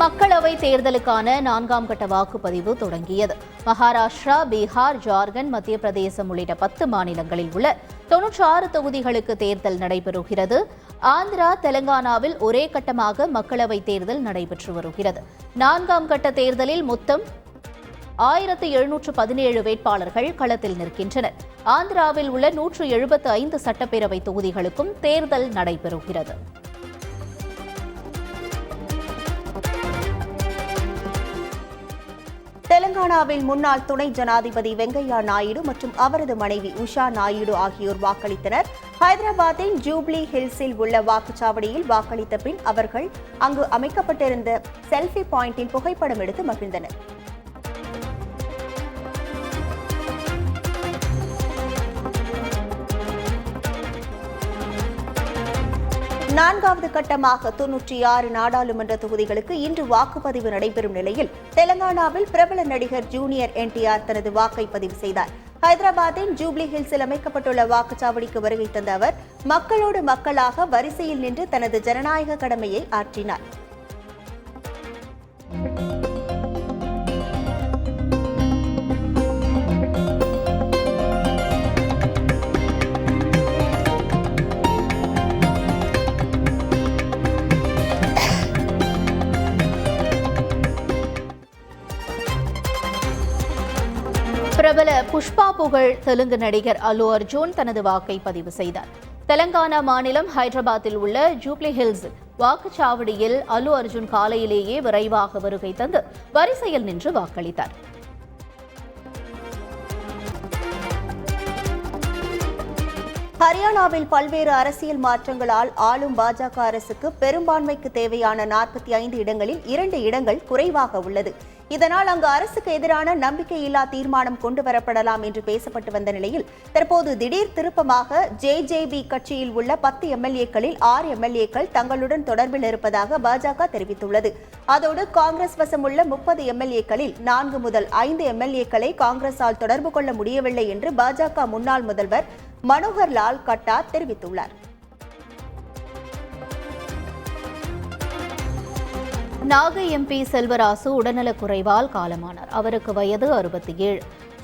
மக்களவை தேர்தலுக்கான 4ஆம் கட்ட வாக்குப்பதிவு தொடங்கியது. மகாராஷ்டிரா, பீகார், ஜார்க்கண்ட், மத்திய பிரதேசம் உள்ளிட்ட 10 மாநிலங்களில் உள்ள 96 தொகுதிகளுக்கு தேர்தல் நடைபெறுகிறது. ஆந்திரா, தெலங்கானாவில் ஒரே கட்டமாக மக்களவை தேர்தல் நடைபெற்று வருகிறது. 4ஆம் கட்ட தேர்தலில் மொத்தம் 1717 வேட்பாளர்கள் களத்தில் நிற்கின்றனர். ஆந்திராவில் உள்ள 175 சட்டப்பேரவை தொகுதிகளுக்கும் தேர்தல் நடைபெறுகிறது. தெலங்கானாவில் முன்னாள் துணை ஜனாதிபதி வெங்கையா நாயுடு மற்றும் அவரது மனைவி உஷா நாயுடு ஆகியோர் வாக்களித்தனர். ஹைதராபாத்தின் ஜூப்ளி ஹில்ஸில் உள்ள வாக்குச்சாவடியில் வாக்களித்த பின் அவர்கள் அங்கு அமைக்கப்பட்டிருந்த செல்ஃபி பாயிண்டில் புகைப்படம் எடுத்து மகிழ்ந்தனர். நான்காவது கட்டமாக 96 நாடாளுமன்ற தொகுதிகளுக்கு இன்று வாக்குப்பதிவு நடைபெறும் நிலையில் தெலங்கானாவில் பிரபல நடிகர் ஜூனியர் NTR தனது வாக்கை பதிவு செய்தார். ஹைதராபாத்தின் ஜூப்ளி ஹில்ஸில் அமைக்கப்பட்டுள்ள வாக்குச்சாவடிக்கு வருகை தந்த அவர் மக்களோடு மக்களாக வரிசையில் நின்று தனது ஜனநாயக கடமையை ஆற்றினார். பிரபல புஷ்பா புகழ் தெலுங்கு நடிகர் அல்லு அர்ஜுன் தனது வாக்கை பதிவு செய்தார். தெலங்கானா மாநிலம் ஹைதராபாத்தில் உள்ள ஜூப்ளி ஹில்ஸ் வாக்குச்சாவடியில் அல்லு அர்ஜுன் காலையிலேயே விரைவாக வருகை தந்து வரிசையில் நின்று வாக்களித்தார். ஹரியானாவில் பல்வேறு அரசியல் மாற்றங்களால் ஆளும் பாஜக அரசுக்கு பெரும்பான்மைக்கு தேவையான 45 இடங்களில் 2 இடங்கள் குறைவாக உள்ளது. இதனால் அங்கு அரசுக்கு எதிரான நம்பிக்கையில்லா தீர்மானம் கொண்டுவரப்படலாம் என்று பேசப்பட்டு வந்த நிலையில் தற்போது திடீர் திருப்பமாக JJB கட்சியில் உள்ள 10 MLAக்களில் 6 MLAக்கள் தங்களுடன் தொடர்பில் இருப்பதாக பாஜக தெரிவித்துள்ளது. அதோடு காங்கிரஸ் வசமுள்ள 30 MLAக்களில் 4 முதல் 5 MLAக்களை காங்கிரஸால் தொடர்பு கொள்ள முடியவில்லை என்று பாஜக முன்னாள் முதல்வர் மனோகர் லால் கட்டார் தெரிவித்துள்ளார். நாகை MP செல்வராசு உடல்நலக்குறைவால் காலமானார். அவருக்கு வயது 67.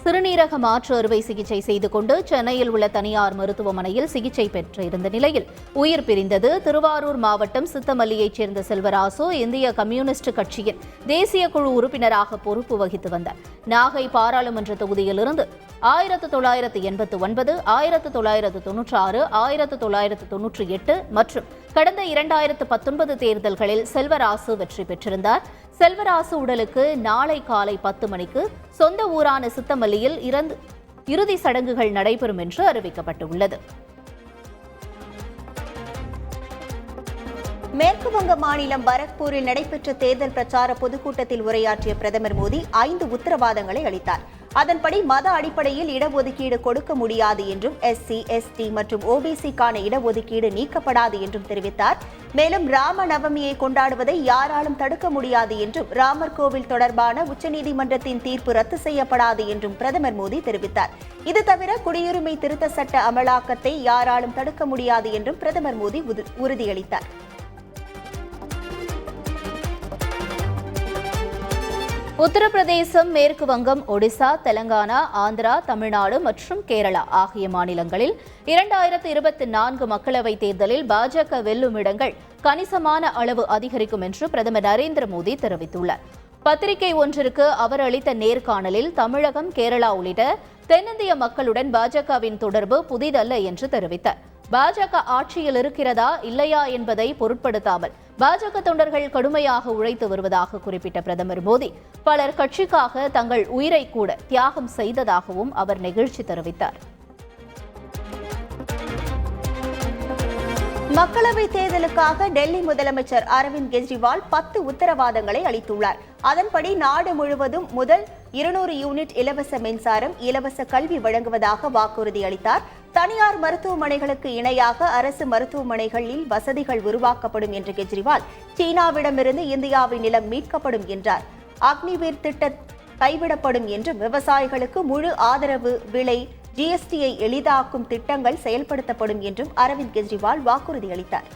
சிறுநீரக மாற்று அறுவை சிகிச்சை செய்து கொண்டு சென்னையில் உள்ள தனியார் மருத்துவமனையில் சிகிச்சை பெற்று இருந்த நிலையில் உயிர் பிரிந்தது. திருவாரூர் மாவட்டம் சித்தமல்லியைச் சேர்ந்த செல்வராசு இந்திய கம்யூனிஸ்ட் கட்சியின் தேசிய குழு உறுப்பினராக பொறுப்பு வகித்து வந்தார். நாகை பாராளுமன்ற தொகுதியிலிருந்து 1989, 1996, 1998 மற்றும் கடந்த 2019 தேர்தல்களில் செல்வராசு வெற்றி பெற்றிருந்தார். செல்வராசு உடலுக்கு நாளை காலை 10 மணிக்கு சொந்த ஊரான சித்தமல்லியில் இறுதி சடங்குகள் நடைபெறும் என்று அறிவிக்கப்பட்டுள்ளது. மேற்கு வங்க மாநிலம் பரக்பூரில் நடைபெற்ற தேர்தல் பிரச்சார பொதுக்கூட்டத்தில் உரையாற்றிய பிரதமர் மோடி 5 உத்தரவாதங்களை அளித்தார். அதன்படி மத அடிப்படையில் இடஒதுக்கீடு கொடுக்க முடியாது என்றும் SC, ST மற்றும் OBCக்கான இடஒதுக்கீடு நீக்கப்படாது என்றும் தெரிவித்தார். மேலும் ராம நவமியை கொண்டாடுவதை யாராலும் தடுக்க முடியாது என்றும் ராமர் கோவில் தொடர்பான உச்சநீதிமன்றத்தின் தீர்ப்பு ரத்து செய்யப்படாது என்றும் பிரதமர் மோடி தெரிவித்தார். இது தவிர குடியுரிமை திருத்த சட்ட அமலாக்கத்தை யாராலும் தடுக்க முடியாது என்றும் பிரதமர் மோடி உறுதியளித்தார். உத்தரப்பிரதேசம், மேற்கு வங்கம், ஒடிசா, தெலங்கானா, ஆந்திரா, தமிழ்நாடு மற்றும் கேரளா ஆகிய மாநிலங்களில் 2024 மக்களவைத் தேர்தலில் பாஜக வெல்லும் இடங்கள் கணிசமான அளவு அதிகரிக்கும் என்று பிரதமர் நரேந்திர மோடி தெரிவித்துள்ளார். பத்திரிகை ஒன்றிற்கு அவர் அளித்த நேர்காணலில் தமிழகம், கேரளா உள்ளிட்ட தென்னிந்திய மக்களுடன் பாஜகவின் தொடர்பு புதிதல்ல என்று தெரிவித்தார். பாஜக ஆட்சியில் இருக்கிறதா இல்லையா என்பதை பொருட்படுத்தாமல் பாஜக தொண்டர்கள் கடுமையாக உழைத்து வருவதாக குறிப்பிட்ட பிரதமர் மோடி பலர் கட்சிக்காக தங்கள் உயிரை கூட தியாகம் செய்ததாகவும் அவர் நெகிழ்ச்சி தெரிவித்தார். மக்களவை தேர்தலுக்காக டெல்லி முதலமைச்சர் அரவிந்த் கெஜ்ரிவால் 10 உத்தரவாதங்களை அளித்துள்ளார். அதன்படி நாடு முழுவதும் முதல் 200 யூனிட் இலவச மின்சாரம், இலவச கல்வி வழங்குவதாக வாக்குறுதி அளித்தார். தனியார் மருத்துவமனைகளுக்கு இணையாக அரசு மருத்துவமனைகளில் வசதிகள் உருவாக்கப்படும் என்ற கெஜ்ரிவால் சீனாவிடமிருந்து இந்தியாவின் நிலம் மீட்கப்படும் என்றார். அக்னிவீர் திட்டம் கைவிடப்படும் என்றும் விவசாயிகளுக்கு முழு ஆதரவு விலை GSTயை எளிதாக்கும் திட்டங்கள் செயல்படுத்தப்படும் என்றும் அரவிந்த் கெஜ்ரிவால் வாக்குறுதி அளித்தார்.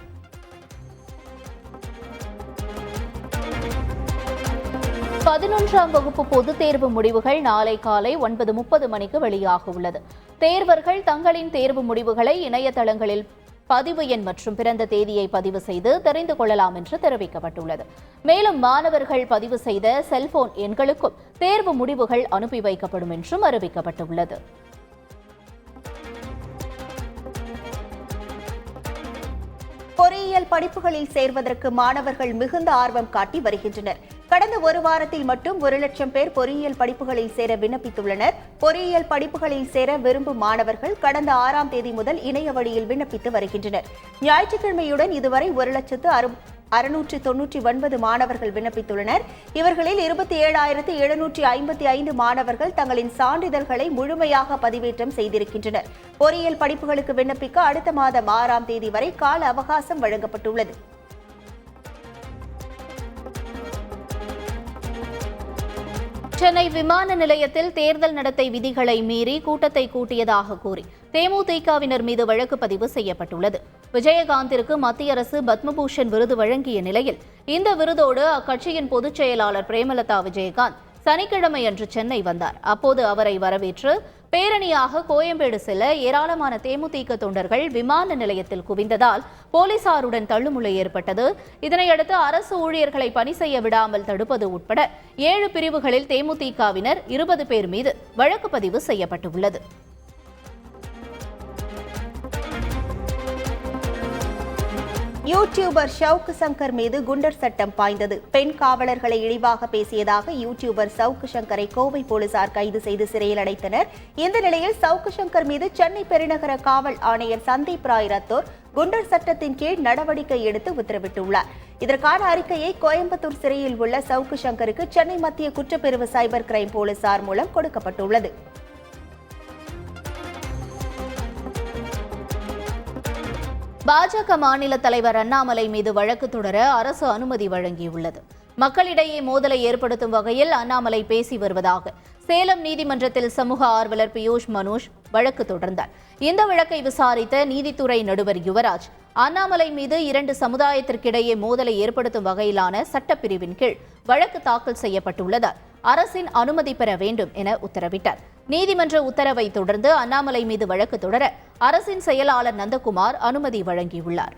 11ஆம் வகுப்பு பொதுத் தேர்வு முடிவுகள் நாளை காலை 9:30 மணிக்கு வெளியாக உள்ளது. தேர்வர்கள் தங்களின் தேர்வு முடிவுகளை இணையதளங்களில் பதிவு எண் மற்றும் பிறந்த தேதியை பதிவு செய்து தெரிந்து கொள்ளலாம் என்று தெரிவிக்கப்பட்டுள்ளது. மேலும் மாணவர்கள் பதிவு செய்த செல்போன் எண்களுக்கும் தேர்வு முடிவுகள் அனுப்பி வைக்கப்படும் என்றும் அறிவிக்கப்பட்டுள்ளது. பொறியியல் படிப்புகளில் சேர்வதற்கு மாணவர்கள் மிகுந்த ஆர்வம் காட்டி வருகின்றனர். கடந்த ஒரு வாரத்தில் மட்டும் 1,00,000 பேர் பொறியியல் படிப்புகளில் சேர விண்ணப்பித்துள்ளனர். பொறியியல் படிப்புகளில் சேர விரும்பும் மாணவர்கள் கடந்த 6ஆம் தேதி முதல் இணைய வழியில் விண்ணப்பித்து வருகின்றனர். ஞாயிற்றுக்கிழமையுடன் இதுவரை 1,699 மாணவர்கள் விண்ணப்பித்துள்ளனர். இவர்களில் 27,755 மாணவர்கள் தங்களின் சான்றிதழ்களை முழுமையாக பதிவேற்றம் செய்திருக்கின்றனர். பொறியியல் படிப்புகளுக்கு விண்ணப்பிக்க அடுத்த மாதம் 6ஆம் தேதி வரை கால அவகாசம் வழங்கப்பட்டுள்ளது. சென்னை விமான நிலையத்தில் தேர்தல் நடத்தை விதிகளை மீறி கூட்டத்தை கூட்டியதாக கூறி தேமுதிகவினர் மீது வழக்கு பதிவு செய்யப்பட்டுள்ளது. விஜயகாந்திற்கு மத்திய அரசு பத்மபூஷன் விருது வழங்கிய நிலையில் இந்த விருதோடு அக்கட்சியின் பொதுச் செயலாளர் பிரேமலதா விஜயகாந்த் சனிக்கிழமையன்று சென்னை வந்தார். அப்போது அவரை வரவேற்று பேரணியாக கோயம்பேடு செல்ல ஏராளமான தேமுதிக தொண்டர்கள் விமான நிலையத்தில் குவிந்ததால் போலீசாருடன் தள்ளுமுள்ளை ஏற்பட்டது. இதனையடுத்து அரசு ஊழியர்களை பணி செய்ய விடாமல் தடுப்பது உட்பட 7 பிரிவுகளில் தேமுதிகவினர் 20 பேர் மீது வழக்கு பதிவு செய்யப்பட்டுள்ளது. யூடியூபர் சவுக்கு சங்கர் மீது குண்டர் சட்டம் பாய்ந்தது. பெண் காவலர்களை இழிவாக பேசியதாக யூடியூபர் சவுக்கு சங்கரை கோவை போலீசார் கைது செய்து சிறையில் அடைத்தனர். இந்த நிலையில் சவுக்கு சங்கர் மீது சென்னை பெருநகர காவல் ஆணையர் சந்தீப் ராய் ரத்தோர் குண்டர் சட்டத்தின் கீழ் நடவடிக்கை எடுத்து உத்தரவிட்டுள்ளார். இதற்கான அறிக்கையை கோயம்புத்தூர் சிறையில் உள்ள சவுக்கு சங்கருக்கு சென்னை மத்திய குற்றப்பிரிவு சைபர் கிரைம் போலீசார் மூலம் கொடுக்கப்பட்டுள்ளது. பாஜக மாநில தலைவர் அண்ணாமலை மீது வழக்கு தொடர அரசு அனுமதி வழங்கியுள்ளது. மக்களிடையே மோதலை ஏற்படுத்தும் வகையில் அண்ணாமலை பேசி வருவதாக சேலம் நீதிமன்றத்தில் சமூக ஆர்வலர் பியூஷ் மனோஜ் வழக்கு தொடர்ந்தார். இந்த வழக்கை விசாரித்த நீதித்துறை நடுவர் யுவராஜ் அண்ணாமலை மீது 2 சமுதாயத்திற்கிடையே மோதலை ஏற்படுத்தும் வகையிலான சட்டப்பிரிவின் கீழ் வழக்கு தாக்கல் செய்யப்பட்டுள்ளதால் அரசின் அனுமதி பெற வேண்டும் என உத்தரவிட்டார். நீதிமன்ற உத்தரவை தொடர்ந்து அண்ணாமலை மீது வழக்கு தொடர அரசின் செயலாளர் நந்தகுமார் அனுமதி வழங்கியுள்ளார்.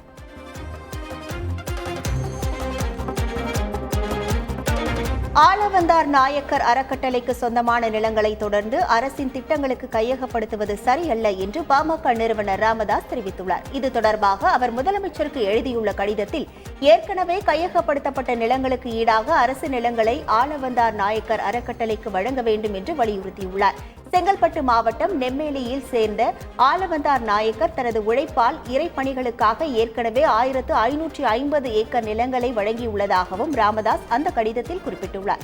ஆளவந்தார் நாயக்கர் அறக்கட்டளைக்கு சொந்தமான நிலங்களை தொடர்ந்து அரசின் திட்டங்களுக்கு கையகப்படுத்துவது சரியல்ல என்று பாமக நிறுவனர் ராமதாஸ் தெரிவித்துள்ளார். இது தொடர்பாக அவர் முதலமைச்சருக்கு எழுதியுள்ள கடிதத்தில் ஏற்கனவே கையகப்படுத்தப்பட்ட நிலங்களுக்கு ஈடாக அரசு நிலங்களை ஆளவந்தார் நாயக்கர் அறக்கட்டளைக்கு வழங்க வேண்டும் என்று வலியுறுத்தியுள்ளார். செங்கல்பட்டு மாவட்டம் நெம்மேலியில் சேர்ந்த ஆளவந்தார் நாயக்கர் தனது உழைப்பால் இறைப்பணிகளுக்காக ஏற்கனவே 1550 ஏக்கர் நிலங்களை வழங்கியுள்ளதாகவும் ராமதாஸ் அந்த கடிதத்தில் குறிப்பிட்டுள்ளார்.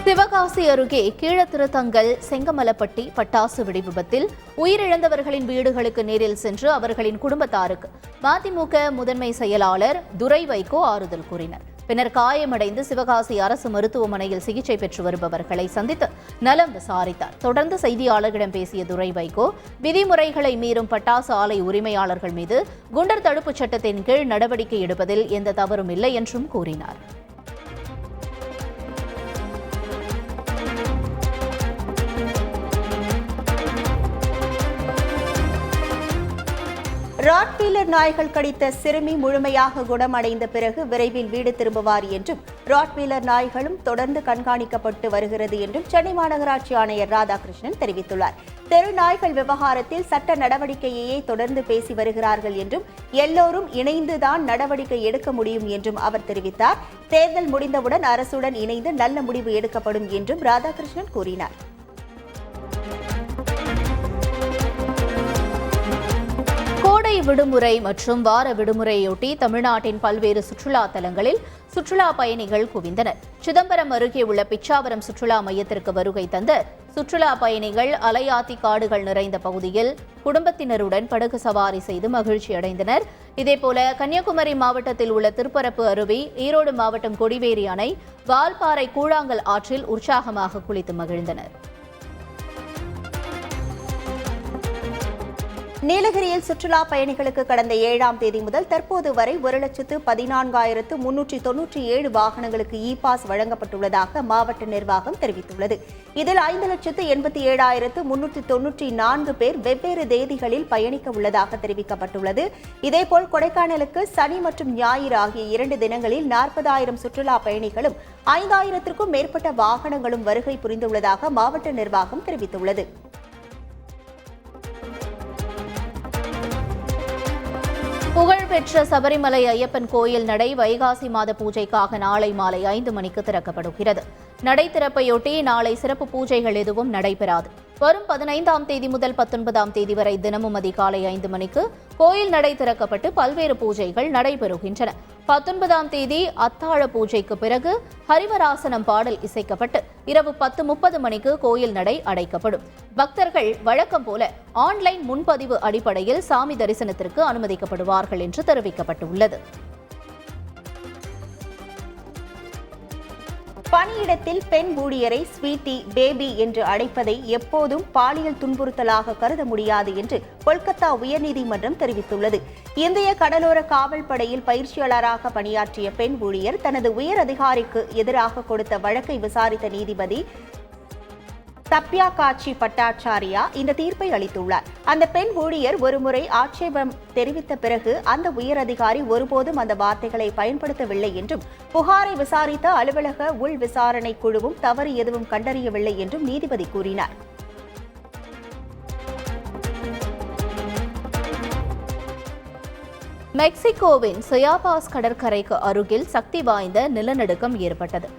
சிவகாசி அருகே கீழத்திருத்தங்கல் செங்கமலப்பட்டி பட்டாசு வெடி விபத்தில் உயிரிழந்தவர்களின் வீடுகளுக்கு நேரில் சென்று அவர்களின் குடும்பத்தாருக்கு மதிமுக முதன்மை செயலாளர் துரை வைகோ ஆறுதல் கூறினார். பின்னர் காயமடைந்து சிவகாசி அரசு மருத்துவமனையில் சிகிச்சை பெற்று வருபவர்களை சந்தித்து நலம் விசாரித்தார். தொடர்ந்து செய்தியாளர்களிடம் பேசிய துரை வைகோ விதிமுறைகளை மீறும் பட்டாசு ஆலை உரிமையாளர்கள் மீது குண்டர் தடுப்புச் சட்டத்தின் கீழ் நடவடிக்கை எடுப்பதில் எந்த தவறும் இல்லை என்றும் கூறினார். ராட்வீலர் நாய்கள் கடித்த சிறுமி முழுமையாக குணமடைந்த பிறகு விரைவில் வீடு திரும்புவார் என்றும் ராட்வீலர் நாய்களும் தொடர்ந்து கண்காணிக்கப்பட்டு வருகிறது என்றும் சென்னை மாநகராட்சி ஆணையர் ராதாகிருஷ்ணன் தெரிவித்துள்ளார். தெரு நாய்கள் விவகாரத்தில் சட்ட நடவடிக்கையே தொடர்ந்து பேசி வருகிறார்கள் என்றும் எல்லோரும் இணைந்துதான் நடவடிக்கை எடுக்க முடியும் என்றும் அவர் தெரிவித்தார். தேர்தல் முடிந்தவுடன் அரசுடன் இணைந்து நல்ல முடிவு எடுக்கப்படும் என்றும் ராதாகிருஷ்ணன் கூறினார். கோடை விடுமுறை மற்றும் வார விடுமுறையொட்டி தமிழ்நாட்டின் பல்வேறு சுற்றுலா தலங்களில் சுற்றுலா பயணிகள் குவிந்தனர். சிதம்பரம் அருகே உள்ள பிச்சாவரம் சுற்றுலா மையத்திற்கு வருகை தந்த சுற்றுலா பயணிகள் அலையாத்தி காடுகள் நிறைந்த பகுதியில் குடும்பத்தினருடன் படகு சவாரி செய்து மகிழ்ச்சி அடைந்தனர். இதேபோல கன்னியாகுமரி மாவட்டத்தில் உள்ள திருப்பரப்பு அருவி, ஈரோடு மாவட்டம் கொடிவேரி அணை, வால்பாறை கூழாங்கல் ஆற்றில் உற்சாகமாக குளித்து மகிழ்ந்தனர். நீலகிரியில் சுற்றுலா பயணிகளுக்கு கடந்த 7ஆம் தேதி முதல் தற்போது வரை 1,14,397 வாகனங்களுக்கு இ பாஸ் வழங்கப்பட்டுள்ளதாக மாவட்ட நிர்வாகம் தெரிவித்துள்ளது. இதில் 5,87,394 பேர் வெவ்வேறு தேதிகளில் பயணிக்க உள்ளதாக தெரிவிக்கப்பட்டுள்ளது. இதேபோல் கொடைக்கானலுக்கு சனி மற்றும் ஞாயிறு ஆகிய 2 தினங்களில் 40,000 சுற்றுலா பயணிகளும் 5,000க்கும் மேற்பட்ட வாகனங்களும் வருகை புரிந்துள்ளதாக மாவட்ட நிர்வாகம் தெரிவித்துள்ளது. புகழ்பெற்ற சபரிமலை ஐயப்பன் கோயில் நடை வைகாசி மாத பூஜைக்காக நாளை மாலை 5 மணிக்கு திறக்கப்படுகிறது. நடை திறப்பையொட்டி நாளை சிறப்பு பூஜைகள் எதுவும் நடைபெறாது. வரும் 15ஆம் தேதி முதல் 19ஆம் தேதி வரை தினமும் அதிகாலை 5 மணிக்கு கோயில் நடை திறக்கப்பட்டு பல்வேறு பூஜைகள் நடைபெறுகின்றன. 19ஆம் தேதி அத்தாழ பூஜைக்கு பிறகு ஹரிவராசனம் பாடல் இசைக்கப்பட்டு இரவு 10:30 மணிக்கு கோயில் நடை அடைக்கப்படும். பக்தர்கள் வழக்கம் போல ஆன்லைன் முன்பதிவு அடிப்படையில் சாமி தரிசனத்திற்கு அனுமதிக்கப்படுவார்கள் என்று தெரிவிக்கப்பட்டுள்ளது. பணியிடத்தில் பெண் ஊழியரை ஸ்வீட்டி, பேபி என்று அழைப்பதை எப்போதும் பாலியல் துன்புறுத்தலாக கருத முடியாது என்று கொல்கத்தா உயர்நீதிமன்றம் தெரிவித்துள்ளது. இந்திய கடலோர காவல் படையில் பயிற்சியாளராக பணியாற்றிய பெண் ஊழியர் தனது உயர் அதிகாரிக்கு எதிராக கொடுத்த வழக்கை விசாரித்த நீதிபதி சப்யாகாச்சி பட்டாச்சாரியா இந்த தீர்ப்பை அளித்துள்ளார். அந்த பெண் ஊழியர் ஒருமுறை ஆட்சேபம் தெரிவித்த பிறகு அந்த உயர் அதிகாரி ஒருபோதும் அந்த வார்த்தைகளை பயன்படுத்தவில்லை என்றும் புகாரை விசாரித்த அலுவலக உள் விசாரணை குழுவும் தவறு எதுவும் கண்டறியவில்லை என்றும் நீதிபதி கூறினார். மெக்சிகோவின் சியாபாஸ் கடற்கரைக்கு அருகில் சக்தி வாய்ந்த நிலநடுக்கம் ஏற்பட்டது.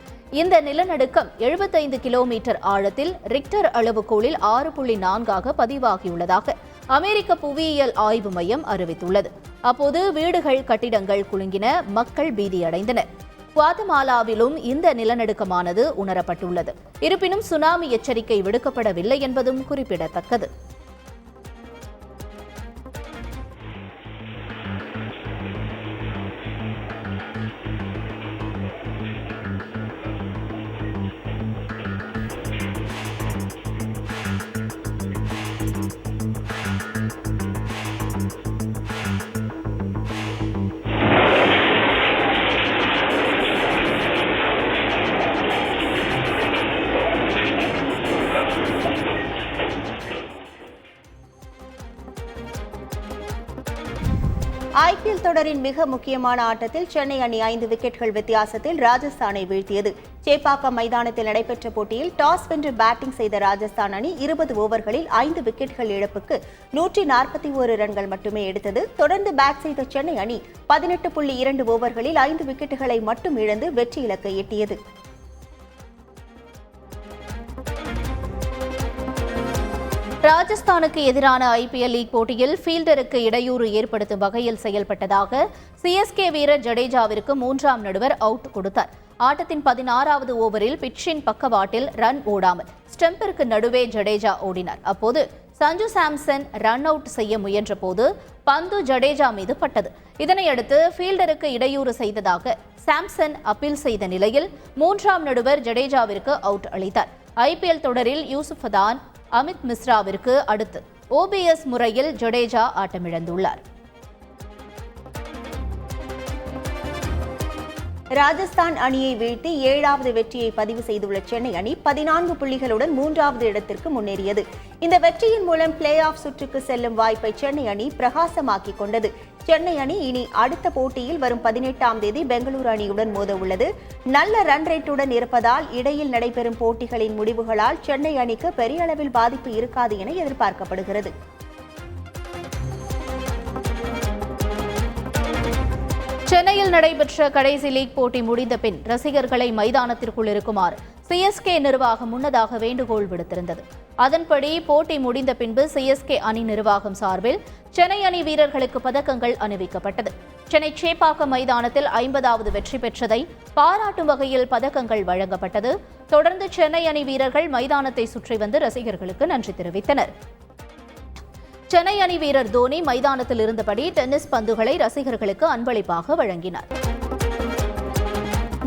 இந்த நிலநடுக்கம் 75 கிலோமீட்டர் ஆழத்தில் ரிக்டர் அளவுகோலில் 6.4 பதிவாகியுள்ளதாக அமெரிக்க புவியியல் ஆய்வு மையம் அறிவித்துள்ளது. அப்போது வீடுகள், கட்டிடங்கள் குலுங்கின, மக்கள் பீதியடைந்தனர். குவாதமாலாவிலும் இந்த நிலநடுக்கமானது உணரப்பட்டுள்ளது. இருப்பினும் சுனாமி எச்சரிக்கை விடுக்கப்படவில்லை என்பதும் குறிப்பிடத்தக்கது. ஐபிஎல் தொடரின் மிக முக்கியமான ஆட்டத்தில் சென்னை அணி 5 விக்கெட்டுகள் வித்தியாசத்தில் ராஜஸ்தானை வீழ்த்தியது. சேப்பாக்கம் மைதானத்தில் நடைபெற்ற போட்டியில் டாஸ் வென்று பேட்டிங் செய்த ராஜஸ்தான் அணி 20 ஓவர்களில் 5 விக்கெட்டுகள் இழப்புக்கு 141 ரன்கள் மட்டுமே எடுத்தது. தொடர்ந்து பேட் செய்த சென்னை அணி 18.2 ஓவர்களில் 5 விக்கெட்டுகளை மட்டும் இழந்து வெற்றி இலக்கை எட்டியது. ராஜஸ்தானுக்கு எதிரான ஐபிஎல் லீக் போட்டியில் ஃபீல்டருக்கு இடையூறு ஏற்படுத்தும் வகையில் செயல்பட்டதாக சிஎஸ்கே வீரர் ஜடேஜாவிற்கு 3ஆம் நடுவர் அவுட் கொடுத்தார். ஆட்டத்தின் 16வது ஓவரில் பிட்சின் பக்கவாட்டில் ரன் ஓடாமல் ஸ்டெம்பிற்கு நடுவே ஜடேஜா ஓடினார். அப்போது சஞ்சு சாம்சன் ரன் அவுட் செய்ய முயன்ற போது பந்து ஜடேஜா மீது பட்டது. இதனையடுத்து ஃபீல்டருக்கு இடையூறு செய்ததாக சாம்சன் அப்பீல் செய்த நிலையில் 3ஆம் நடுவர் ஜடேஜாவிற்கு அவுட் அளித்தார். ஐபிஎல் தொடரில் யூசுப் பதான், அமித் மிஸ்ராவிற்கு அடுத்து ஓபிஎஸ் முறையில் ஜடேஜா ஆட்டமிழந்துள்ளார். ராஜஸ்தான் அணியை வீழ்த்தி 7வது வெற்றியை பதிவு செய்துள்ள சென்னை அணி 14 புள்ளிகளுடன் 3வது இடத்திற்கு முன்னேறியது. இந்த வெற்றியின் மூலம் பிளே ஆஃப் சுற்றுக்கு செல்லும் வாய்ப்பை சென்னை அணி பிரகாசமாக்கிக் கொண்டது. சென்னை அணி இனி அடுத்த போட்டியில் வரும் 18ஆம் தேதி பெங்களூரு அணியுடன் மோத உள்ளது. நல்ல ரன் ரேட்டுடன் இருப்பதால் இடையில் நடைபெறும் போட்டிகளின் முடிவுகளால் சென்னை அணிக்கு பெரிய அளவில் பாதிப்பு இருக்காது என எதிர்பார்க்கப்படுகிறது. சென்னையில் நடைபெற்ற கடைசி லீக் போட்டி முடிந்த பின் ரசிகர்களை மைதானத்திற்குள் இருக்குமாறு சிஎஸ்கே நிர்வாகம் முன்னதாக வேண்டுகோள் விடுத்திருந்தது. அதன்படி போட்டி முடிந்த பின்பு சிஎஸ்கே அணி நிர்வாகம் சார்பில் சென்னை அணி வீரர்களுக்கு பதக்கங்கள் அணிவிக்கப்பட்டது. சென்னை சேப்பாக்கம் மைதானத்தில் 50வது வெற்றி பெற்றதை பாராட்டும் வகையில் பதக்கங்கள் வழங்கப்பட்டது. தொடர்ந்து சென்னை அணி வீரர்கள் மைதானத்தை சுற்றி வந்து ரசிகர்களுக்கு நன்றி தெரிவித்தனர். சென்னை அணி வீரர் தோனி மைதானத்தில் இருந்தபடி டென்னிஸ் பந்துகளை ரசிகர்களுக்கு அன்பளிப்பாக வழங்கினார்.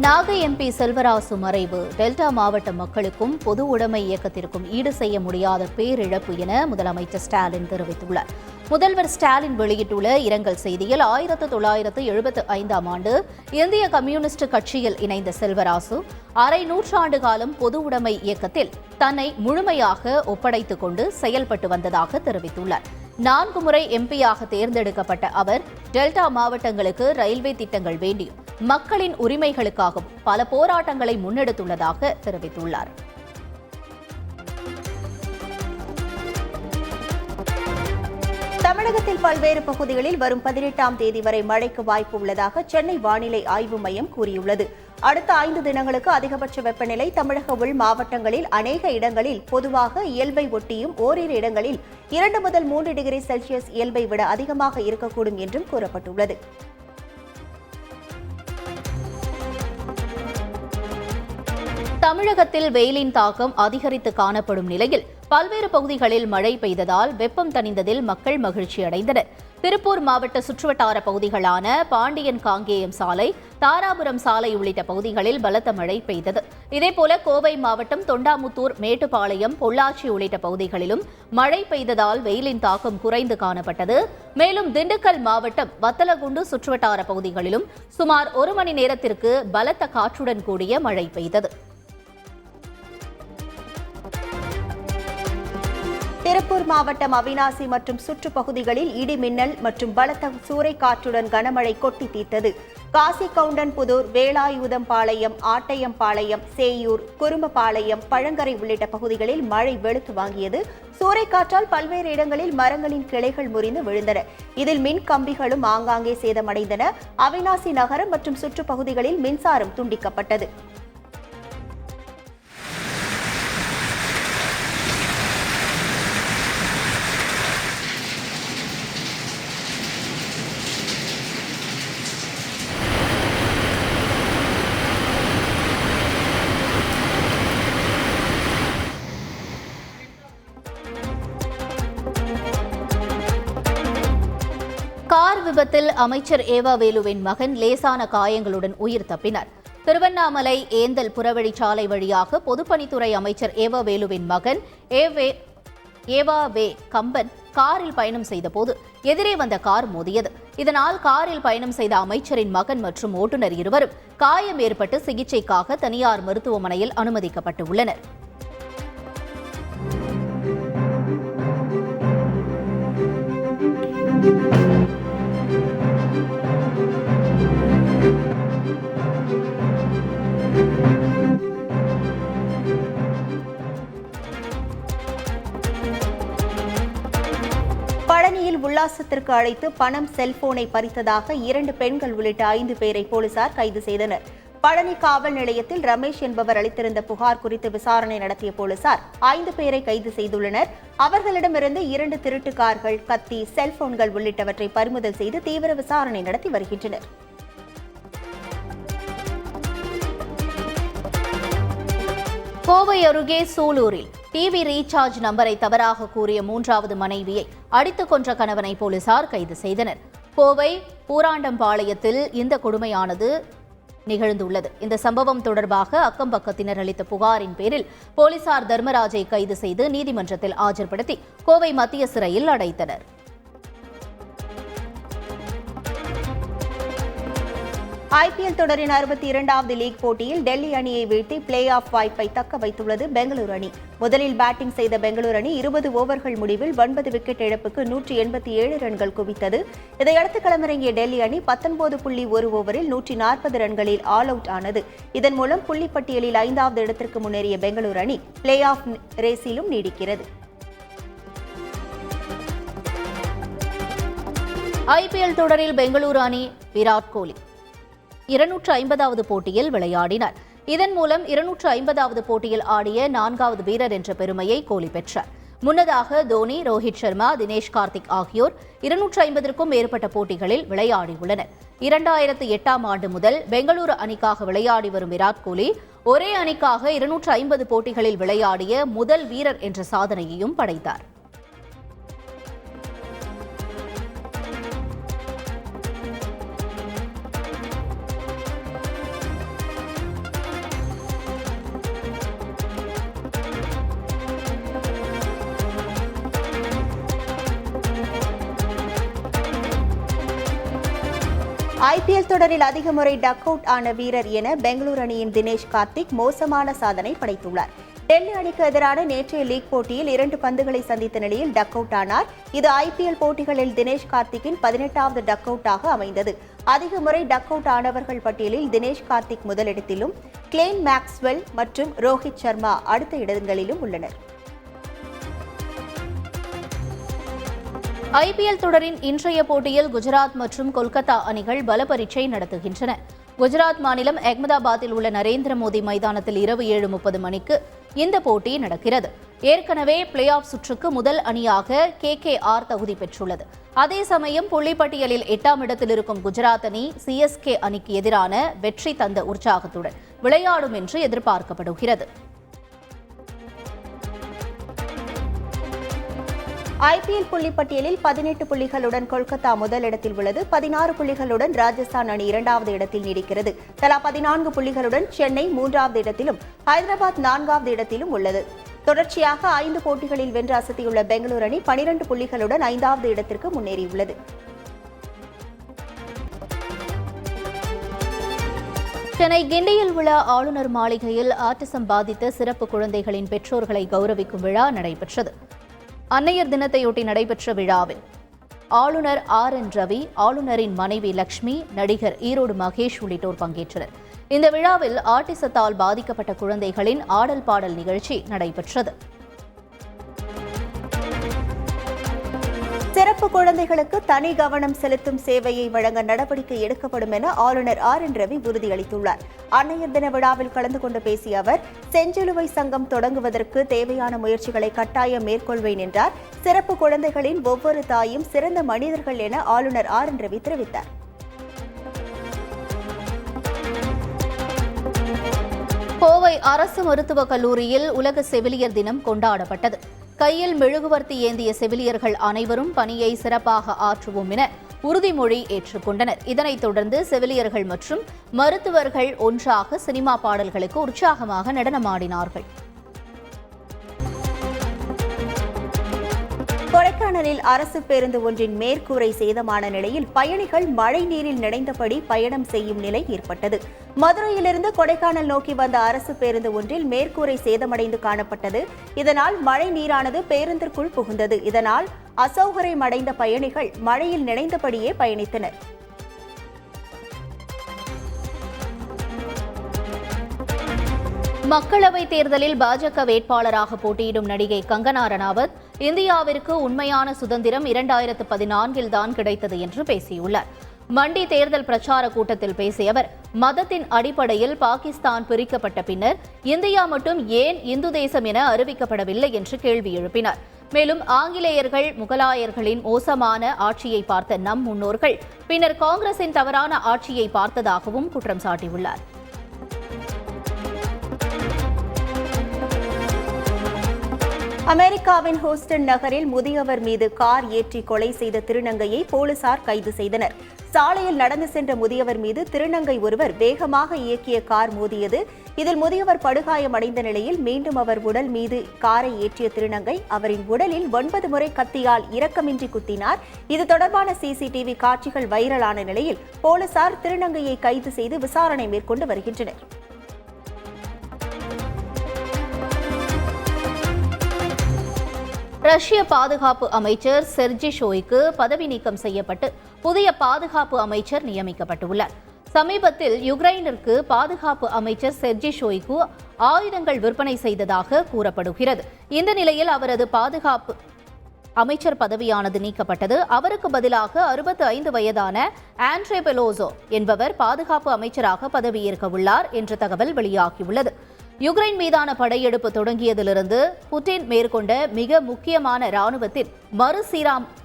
நாகை எம்பி செல்வராசு மறைவு டெல்டா மாவட்ட மக்களுக்கும் பொது உடைமை இயக்கத்திற்கும் ஈடு செய்ய முடியாத பேரிழப்பு என முதலமைச்சர் ஸ்டாலின் தெரிவித்துள்ளார். முதல்வர் ஸ்டாலின் வெளியிட்டுள்ள இரங்கல் செய்தியில் 1975ஆம் ஆண்டு இந்திய கம்யூனிஸ்ட் கட்சியில் இணைந்த செல்வராசு அரை நூற்றாண்டு காலம் பொது உடைமை இயக்கத்தில் தன்னை முழுமையாக ஒப்படைத்துக் கொண்டு செயல்பட்டு வந்ததாக தெரிவித்துள்ளார். 4 முறை எம்பியாக தேர்ந்தெடுக்கப்பட்ட அவர் டெல்டா மாவட்டங்களுக்கு ரயில்வே திட்டங்கள் வேண்டியும் மக்களின் உரிமைகளுக்காகவும் பல போராட்டங்களை முன்னெடுத்துள்ளதாக தெரிவித்துள்ளார். தமிழகத்தில் பல்வேறு பகுதிகளில் வரும் 18ஆம் தேதி வரை மழைக்கு வாய்ப்பு உள்ளதாக சென்னை வானிலை ஆய்வு மையம் கூறியுள்ளது. அடுத்த 5 தினங்களுக்கு அதிகபட்ச வெப்பநிலை தமிழக உள் மாவட்டங்களில் அநேக இடங்களில் பொதுவாக இயல்பை ஒட்டியும் ஓரிரு இடங்களில் 2 முதல் 3 டிகிரி செல்சியஸ் இயல்பை விட அதிகமாக இருக்கக்கூடும் என்றும் கூறப்பட்டுள்ளது. தமிழகத்தில் வெயிலின் தாக்கம் அதிகரித்து காணப்படும் நிலையில் பல்வேறு பகுதிகளில் மழை பெய்ததால் வெப்பம் தணிந்ததில் மக்கள் மகிழ்ச்சி அடைந்தனர். திருப்பூர் மாவட்ட சுற்றுவட்டார பகுதிகளான பாண்டியன் காங்கேயம் சாலை, தாராபுரம் சாலை உள்ளிட்ட பகுதிகளில் பலத்த மழை பெய்தது. இதேபோல கோவை மாவட்டம் தொண்டாமுத்தூர், மேட்டுப்பாளையம், பொள்ளாச்சி உள்ளிட்ட பகுதிகளிலும் மழை பெய்ததால் வெயிலின் தாக்கம் குறைந்து காணப்பட்டது. மேலும் திண்டுக்கல் மாவட்டம் வத்தலகுண்டு சுற்றுவட்டார பகுதிகளிலும் சுமார் 1 மணி நேரத்திற்கு பலத்த காற்றுடன் கூடிய மழை பெய்தது. திருப்பூர் மாவட்டம் அவிநாசி மற்றும் சுற்றுப்பகுதிகளில் இடி மின்னல் மற்றும் பலத்த சூறைக்காற்றுடன் கனமழை கொட்டி தீர்த்தது. காசிகவுண்டன்புதூர், வேலாயுதம்பாளையம், ஆட்டையம்பாளையம், சேயூர், குரும்பபாளையம், பழங்கரை உள்ளிட்ட பகுதிகளில் மழை வெளுத்து வாங்கியது. சூறைக்காற்றால் பல்வேறு இடங்களில் மரங்களின் கிளைகள் முறிந்து விழுந்தன. இதில் மின் கம்பிகளும் ஆங்காங்கே சேதமடைந்தன. அவிநாசி நகரம் மற்றும் சுற்றுப்பகுதிகளில் மின்சாரம் துண்டிக்கப்பட்டது. கார் விபத்தில் அமைச்சர் ஏவா வேலுவின் மகன் லேசான காயங்களுடன் உயிர் தப்பினார். திருவண்ணாமலை ஏந்தல் புறவழிச்சாலை வழியாக பொதுப்பணித்துறை அமைச்சர் ஏவா வேலுவின் மகன் ஏவா வே கம்பன் காரில் பயணம் செய்தபோது எதிரே வந்த கார் மோதியது. இதனால் காரில் பயணம் செய்த அமைச்சரின் மகன் மற்றும் ஓட்டுநர் இருவரும் காயம் ஏற்பட்டு சிகிச்சைக்காக தனியார் மருத்துவமனையில் அனுமதிக்கப்பட்டுள்ளனர். பழனியில் உல்லாசத்திற்கு அழைத்து பணம், செல்போனை பறித்ததாக 2 பெண்கள் உள்ளிட்ட 5 பேரை போலீசார் கைது செய்தனர். பழனி காவல் நிலையத்தில் ரமேஷ் என்பவர் அளித்திருந்த புகார் குறித்து விசாரணை நடத்திய போலீசார் 5 பேரை கைது செய்துள்ளனர். அவர்களிடமிருந்து 2 திருட்டு கார்கள், கத்தி, செல்போன்கள் உள்ளிட்டவற்றை பறிமுதல் செய்து தீவிர விசாரணை நடத்தி வருகின்றனர். கோவை அருகே சூலூரில் டிவி ரீசார்ஜ் நம்பரை தவறாக கூறிய 3வது மனைவியை அடித்துக் கொன்ற கணவனை போலீசார் கைது செய்தனர். கோவை பூராண்டம்பாளையத்தில் இந்த கொடுமையானது நிகழ்ந்துள்ளது. இந்த சம்பவம் தொடர்பாக அக்கம்பக்கத்தினர் அளித்த புகாரின் பேரில் போலீசார் தர்மராஜை கைது செய்து நீதிமன்றத்தில் ஆஜர்படுத்தி கோவை மத்திய சிறையில் அடைத்தனர். IPL தொடரின் 62வது லீக் போட்டியில் டெல்லி அணியை வீழ்த்தி பிளே ஆஃப் வாய்ப்பை தக்க வைத்துள்ளது பெங்களூரு அணி. முதலில் பேட்டிங் செய்த பெங்களூரு அணி 20 ஓவர்கள் முடிவில் 9 விக்கெட் இழப்புக்கு 187 ரன்கள் குவித்தது. இதையடுத்து களமிறங்கிய டெல்லி அணி 19.1 ஓவரில் 140 ரன்களில் ஆல் அவுட் ஆனது. இதன் மூலம் புள்ளிப்பட்டியலில் 5வது இடத்திற்கு முன்னேறிய பெங்களூரு அணி பிளே ஆஃப் ரேஸிலும் நீடிக்கிறது. IPL தொடரில் பெங்களூரு அணி விராட் கோலி 250வது போட்டியில் விளையாடினார். இதன் மூலம் 250வது போட்டியில் ஆடிய 4வது வீரர் என்ற பெருமையை கோலி பெற்றார். முன்னதாக தோனி, ரோஹித் சர்மா, தினேஷ் கார்த்திக் ஆகியோர் 250க்கும் மேற்பட்ட போட்டிகளில் விளையாடியுள்ளனர். 2008ஆம் ஆண்டு முதல் பெங்களூரு அணிக்காக விளையாடி வரும் விராட் கோலி ஒரே அணிக்காக 250 போட்டிகளில் விளையாடிய முதல் வீரர் என்ற சாதனையையும் படைத்தார். ஐபிஎல் தொடரில் அதிக முறை டக் அவுட் ஆன வீரர் என பெங்களூரு அணியின் தினேஷ் கார்த்திக் மோசமான சாதனை படைத்துள்ளார். டெல்லி அணிக்கு எதிரான நேற்றைய லீக் போட்டியில் 2 பந்துகளை சந்தித்த நிலையில் டக் அவுட் ஆனார். இது ஐபிஎல் போட்டிகளில் தினேஷ் கார்த்திக்கின் 18வது டக் அவுட்டாக அமைந்தது. அதிக முறை டக் அவுட் ஆனவர்கள் பட்டியலில் தினேஷ் கார்த்திக் முதலிடத்திலும், கிளேன் மேக்ஸ்வெல் மற்றும் ரோஹித் சர்மா அடுத்த இடங்களிலும் உள்ளனர். ஐபிஎல் தொடரின் இன்றைய போட்டியில் குஜராத் மற்றும் கொல்கத்தா அணிகள் பலப்பரீட்சை நடத்துகின்றன. குஜராத் மாநிலம் அகமதாபாத்தில் உள்ள நரேந்திர மோடி மைதானத்தில் இரவு 7:30 மணிக்கு இந்த போட்டி நடக்கிறது. ஏற்கனவே பிளே ஆஃப் சுற்றுக்கு முதல் அணியாக KKR தகுதி பெற்றுள்ளது. அதே சமயம் புள்ளிப்பட்டியலில் 8ஆம் இடத்தில் இருக்கும் குஜராத் அணி CSK அணிக்கு எதிரான வெற்றி தந்த உற்சாகத்துடன் விளையாடும் என்று எதிர்பார்க்கப்படுகிறது. ஐபிஎல் புள்ளிப்பட்டியலில் 18 புள்ளிகளுடன் கொல்கத்தா முதலிடத்தில் உள்ளது. 16 புள்ளிகளுடன் ராஜஸ்தான் அணி 2வது இடத்தில் நீடிக்கிறது. தலா 14 புள்ளிகளுடன் சென்னை 3வது இடத்திலும், ஹைதராபாத் 4வது இடத்திலும் உள்ளது. தொடர்ச்சியாக 5 போட்டிகளில் வென்று அசத்தியுள்ள பெங்களூரு அணி 12 புள்ளிகளுடன் 5வது இடத்திற்கு முன்னேறியுள்ளது. சென்னை கிண்டியில் உள்ள ஆளுநர் மாளிகையில் ஆட்டிசம் பாதித்த சிறப்பு குழந்தைகளின் பெற்றோர்களை கௌரவிக்கும் விழா நடைபெற்றது. அன்னையர் தினத்தையொட்டி நடைபெற்ற விழாவில் ஆளுநர் RN ரவி, ஆளுநரின் மனைவி லட்சுமி, நடிகர் ஈரோடு மகேஷ் உள்ளிட்டோர் பங்கேற்றனர். இந்த விழாவில் ஆட்டிசத்தால் பாதிக்கப்பட்ட குழந்தைகளின் ஆடல் பாடல் நிகழ்ச்சி நடைபெற்றது. சிறப்பு குழந்தைகளுக்கு தனி கவனம் செலுத்தும் சேவையை வழங்க நடவடிக்கை எடுக்கப்படும் என ஆளுநர் RN ரவி உறுதியளித்துள்ளார். அன்னையர் தின விழாவில் கலந்து கொண்டு பேசிய அவர், செஞ்சிலுவை சங்கம் தொடங்குவதற்கு தேவையான முயற்சிகளை கட்டாயம் மேற்கொள்வேன் என்றார். சிறப்பு குழந்தைகளின் ஒவ்வொரு தாயும் சிறந்த மனிதர்கள் என ஆளுநர் RN ரவி தெரிவித்தார். கோவை அரசு மருத்துவக் கல்லூரியில் உலக செவிலியர் தினம் கொண்டாடப்பட்டது. கையில் மெழுகுவர்த்தி ஏந்திய செவிலியர்கள் அனைவரும் பணியை சிறப்பாக ஆற்றுவோம் என உறுதிமொழி ஏற்றுக்கொண்டனர். இதனைத் தொடர்ந்து செவிலியர்கள் மற்றும் மருத்துவர்கள் ஒன்றாக சினிமா பாடல்களுக்கு உற்சாகமாக நடனமாடினார்கள். கொடைக்கானலில் அரசு பேருந்து ஒன்றின் மேற்கூரை சேதமான நிலையில் பயணிகள் மழை நீரில் நனைந்தபடி பயணம் செய்யும் நிலை ஏற்பட்டது. மதுரையிலிருந்து கொடைக்கானல் நோக்கி வந்த அரசு பேருந்து ஒன்றில் மேற்கூரை சேதமடைந்து காணப்பட்டது. இதனால் மழை நீரானது பேருந்திற்குள் புகுந்தது. இதனால் அசௌகரியமடைந்த பயணிகள் மழையில் நனைந்தபடியே பயணித்தனர். மக்களவைத் தேர்தலில் பாஜக வேட்பாளராக போட்டியிடும் நடிகை கங்கனா ரனாவத், இந்தியாவிற்கு உண்மையான சுதந்திரம் 2014 தான் கிடைத்தது என்று பேசியுள்ளார். மண்டி தேர்தல் பிரச்சார கூட்டத்தில் பேசிய அவர், மதத்தின் அடிப்படையில் பாகிஸ்தான் பிரிக்கப்பட்ட பின்னர் இந்தியா மட்டும் ஏன் இந்து தேசம் என அறிவிக்கப்படவில்லை என்று கேள்வி எழுப்பினார். மேலும் ஆங்கிலேயர்கள், முகலாயர்களின் மோசமான ஆட்சியை பார்த்த நம் முன்னோர்கள் பின்னர் காங்கிரசின் தவறான ஆட்சியை பார்த்ததாகவும் குற்றம் சாட்டியுள்ளார். அமெரிக்காவின் ஹூஸ்டன் நகரில் முதியவர் மீது கார் ஏற்றி கொலை செய்த திருநங்கையை போலீசார் கைது செய்தனர். சாலையில் நடந்து சென்ற முதியவர் மீது திருநங்கை ஒருவர் வேகமாக இயக்கிய கார் மோதியது. இதில் முதியவர் படுகாயமடைந்த நிலையில் மீண்டும் அவர் உடல் மீது காரை ஏற்றிய திருநங்கை அவரின் உடலில் 9 முறை கத்தியால் இரக்கமின்றி குத்தினார். இது தொடர்பான CCTV காட்சிகள் வைரலான நிலையில் போலீசார் திருநங்கையை கைது செய்து விசாரணை மேற்கொண்டு வருகின்றனர். ரஷ்ய பாதுகாப்பு அமைச்சர் செர்ஜி ஷோய்கு பதவி நீக்கம் செய்யப்பட்டு புதிய பாதுகாப்பு அமைச்சர் நியமிக்கப்பட்டுள்ளார். சமீபத்தில் யுக்ரைனிற்கு பாதுகாப்பு அமைச்சர் செர்ஜி ஷோய்கு ஆயுதங்கள் விற்பனை செய்ததாக கூறப்படுகிறது. இந்த நிலையில் அவரது பாதுகாப்பு அமைச்சர் பதவியானது நீக்கப்பட்டது. அவருக்கு பதிலாக 65 வயதான ஆண்ட்ரே பெலோசோ என்பவர் பாதுகாப்பு அமைச்சராக பதவியேற்க உள்ளார் என்ற தகவல் வெளியாகியுள்ளது. யுக்ரைன் மீதான படையெடுப்பு தொடங்கியதிலிருந்து புட்டின் மேற்கொண்ட மிக முக்கியமான இராணுவத்தின்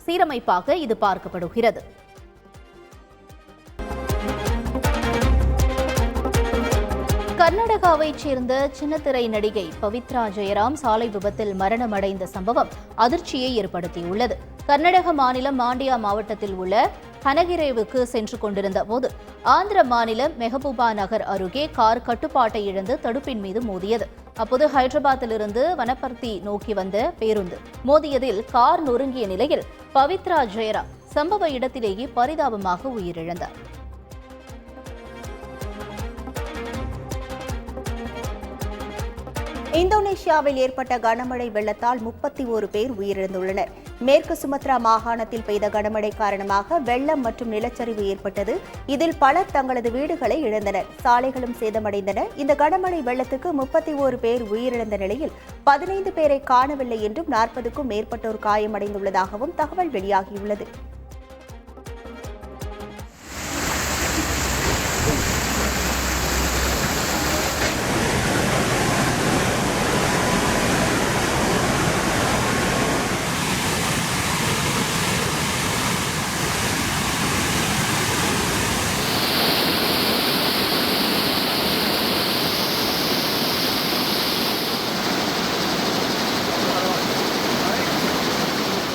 சீரமைப்பாக இது பார்க்கப்படுகிறது. கர்நாடகாவைச் சேர்ந்த சின்னத்திரை நடிகை பவித்ரா ஜெயராம் சாலை விபத்தில் மரணமடைந்த சம்பவம் அதிர்ச்சியை ஏற்படுத்தியுள்ளது. கர்நாடக மாநிலம் மாண்டியா மாவட்டத்தில் உள்ள ஹனகிரேவுக்கு சென்று கொண்டிருந்த போது ஆந்திர மாநிலம் மெஹபூபா நகர் அருகே கார் கட்டுப்பாட்டை இழந்து தடுப்பின் மீது மோதியது. அப்போது ஹைதராபாத்திலிருந்து வனப்பர்த்தி நோக்கி வந்த பேருந்து மோதியதில் கார் நொறுங்கிய நிலையில் பவித்ரா ஜெயராம் சம்பவ இடத்திலேயே பரிதாபமாக உயிரிழந்தார். இந்தோனேஷியாவில் ஏற்பட்ட கனமழை வெள்ளத்தால் 31 பேர் உயிரிழந்துள்ளனர். மேற்கு சுமத்ரா மாகாணத்தில் பெய்த கனமழை காரணமாக வெள்ளம் மற்றும் நிலச்சரிவு ஏற்பட்டது. இதில் பலர் தங்களது வீடுகளை இழந்தனர். சாலைகளும் சேதமடைந்தன. இந்த கனமழை வெள்ளத்துக்கு 31 பேர் உயிரிழந்த நிலையில் 15 பேரை காணவில்லை என்றும் 40க்கும் மேற்பட்டோர் காயமடைந்துள்ளதாகவும் தகவல் வெளியாகியுள்ளது.